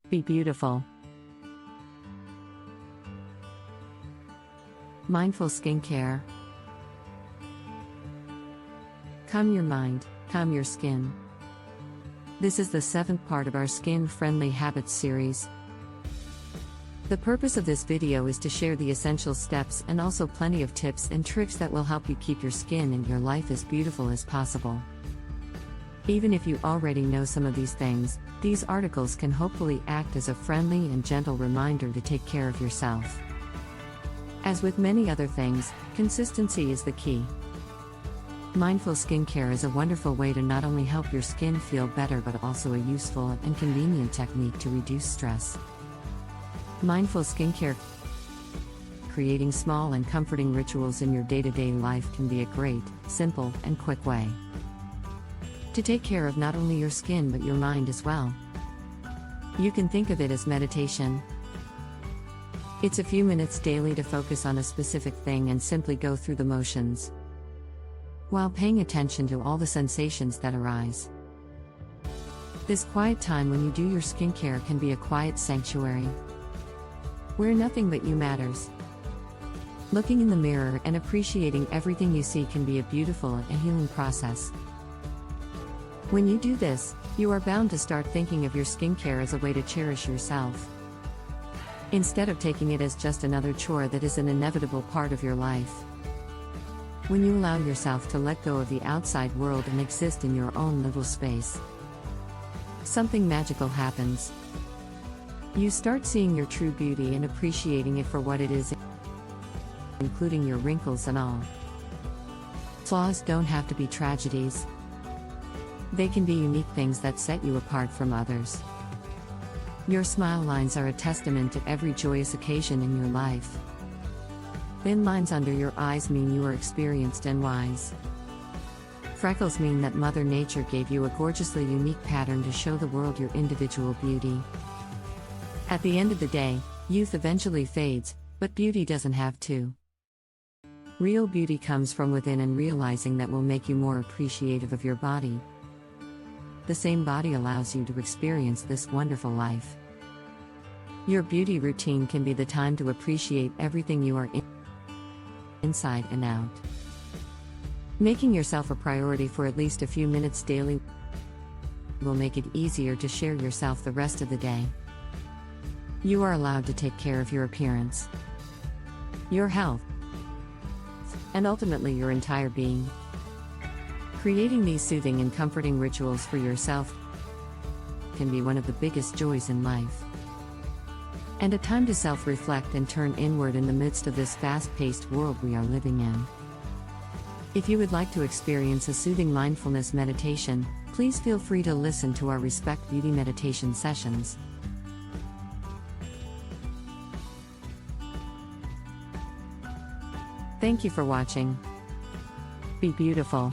Be beautiful. Mindful skincare. Calm your mind, calm your skin. This is the 7th part of our Skin-Friendly Habits series. The purpose of this video is to share the essential steps and also plenty of tips and tricks that will help you keep your skin and your life as beautiful as possible. Even if you already know some of these things, these articles can hopefully act as a friendly and gentle reminder to take care of yourself. As with many other things, consistency is the key. Mindful skincare is a wonderful way to not only help your skin feel better but also a useful and convenient technique to reduce stress. Mindful skincare. Creating small and comforting rituals in your day-to-day life can be a great, simple, and quick way to take care of not only your skin but your mind as well. You can think of it as meditation. It's a few minutes daily to focus on a specific thing and simply go through the motions, while paying attention to all the sensations that arise. This quiet time when you do your skincare can be a quiet sanctuary, where nothing but you matters. Looking in the mirror and appreciating everything you see can be a beautiful and healing process. When you do this, you are bound to start thinking of your skincare as a way to cherish yourself, instead of taking it as just another chore that is an inevitable part of your life. When you allow yourself to let go of the outside world and exist in your own little space, something magical happens. You start seeing your true beauty and appreciating it for what it is, including your wrinkles and all. Flaws don't have to be tragedies. They can be unique things that set you apart from others. Your smile lines are a testament to every joyous occasion in your life. Thin lines under your eyes mean you are experienced and wise. Freckles mean that Mother Nature gave you a gorgeously unique pattern to show the world your individual beauty. At the end of the day, youth eventually fades, but beauty doesn't have to. Real beauty comes from within, and realizing that will make you more appreciative of your body. The same body allows you to experience this wonderful life. Your beauty routine can be the time to appreciate everything you are inside and out. Making yourself a priority for at least a few minutes daily will make it easier to share yourself the rest of the day. You are allowed to take care of your appearance, your health, and ultimately your entire being. Creating these soothing and comforting rituals for yourself can be one of the biggest joys in life, and a time to self-reflect and turn inward in the midst of this fast-paced world we are living in. If you would like to experience a soothing mindfulness meditation, please feel free to listen to our Respect Beauty meditation sessions. Thank you for watching. Be beautiful.